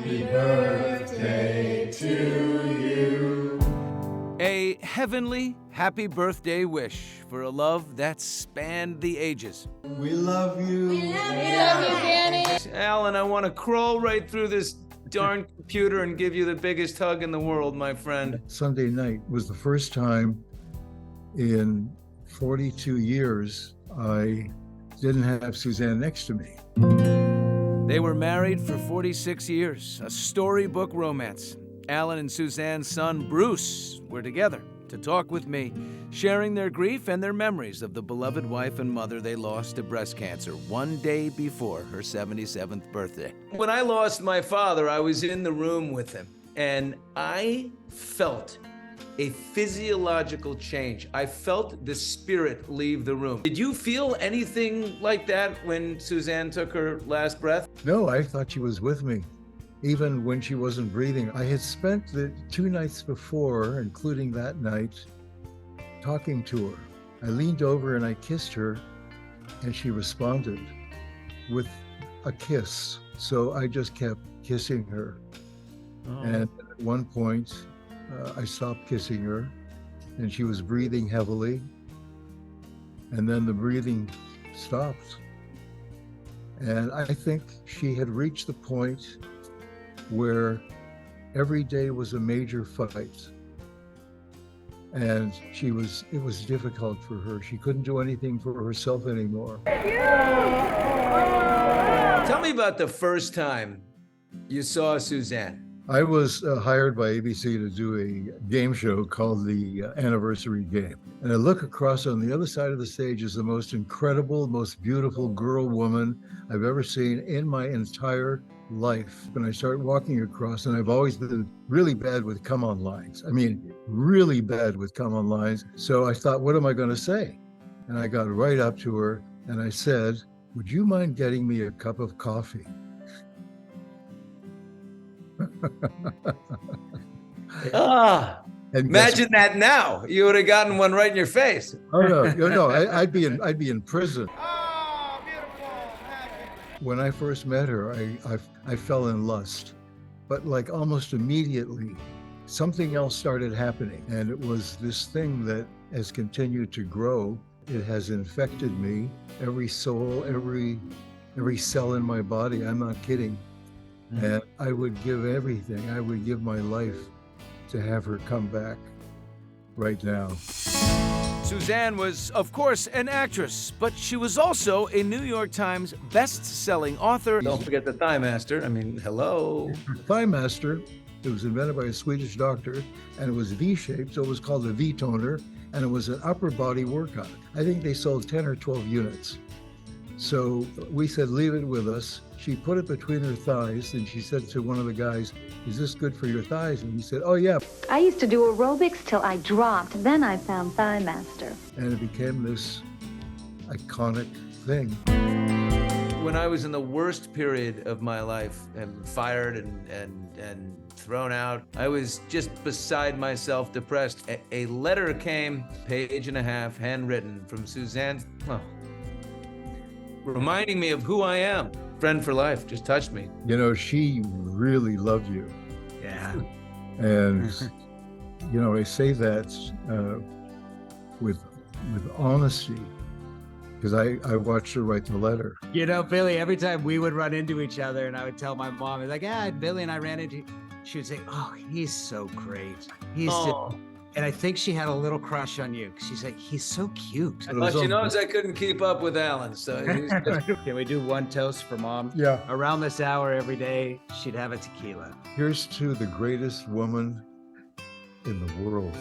Happy birthday to you. A heavenly happy birthday wish for a love that spanned the ages. We love you. We love you, Danny. Alan, I want to crawl right through this darn computer and give you the biggest hug in the world, my friend. Sunday night was the first time in 42 years I didn't have Suzanne next to me. They were married for 46 years, a storybook romance. Alan and Suzanne's son, Bruce, were together to talk with me, sharing their grief and their memories of the beloved wife and mother they lost to breast cancer one day before her 77th birthday. When I lost my father, I was in the room with him, and I felt a physiological change. I felt the spirit leave the room. Did you feel anything like that when Suzanne took her last breath? No, I thought she was with me, even when she wasn't breathing. I had spent the 2 nights before, including that night, talking to her. I leaned over and I kissed her, and she responded with a kiss. So I just kept kissing her. And at one point, I stopped kissing her, and she was breathing heavily, and then the breathing stopped. And I think she had reached the point where every day was a major fight, and it was difficult for her. She couldn't do anything for herself anymore. Tell me about the first time you saw Suzanne. I was hired by ABC to do a game show called the Anniversary Game. And I look across on the other side of the stage is the most incredible, most beautiful girl woman I've ever seen in my entire life. And I start walking across, and I've always been really bad with come-on lines. I mean, really bad with come-on lines. So I thought, what am I going to say? And I got right up to her and I said, would you mind getting me a cup of coffee? Imagine that now. You would have gotten one right in your face. Oh no, I'd be in prison. Oh, beautiful. When I first met her, I fell in lust, but like almost immediately, something else started happening, and it was this thing that has continued to grow. It has infected me, every soul, every cell in my body. I'm not kidding. And I would give everything. I would give my life to have her come back right now. Suzanne was, of course, an actress, but she was also a New York Times best-selling author. Don't forget the ThighMaster. I mean, hello. ThighMaster, it was invented by a Swedish doctor, and it was V-shaped, so it was called a V-toner, and it was an upper body workout. I think they sold 10 or 12 units. So we said, leave it with us. She put it between her thighs, and she said to one of the guys, is this good for your thighs? And he said, oh yeah. I used to do aerobics till I dropped. Then I found ThighMaster. And it became this iconic thing. When I was in the worst period of my life and fired and thrown out, I was just beside myself, depressed. A letter came, page and a half, handwritten, from Suzanne, reminding me of who I am. Friend for life, just touched me. You know, she really loved you. Yeah. And, you know, I say that with honesty, because I watched her write the letter. You know, Billy, every time we would run into each other and I would tell my mom, I'd like, yeah, Billy and I ran into, she would say, oh, he's so great. He's just, and I think she had a little crush on you. She's like, he's so cute. But she knows I couldn't keep up with Alan, so he's just... Can we do one toast for Mom? Yeah. Around this hour every day, she'd have a tequila. Here's to the greatest woman in the world.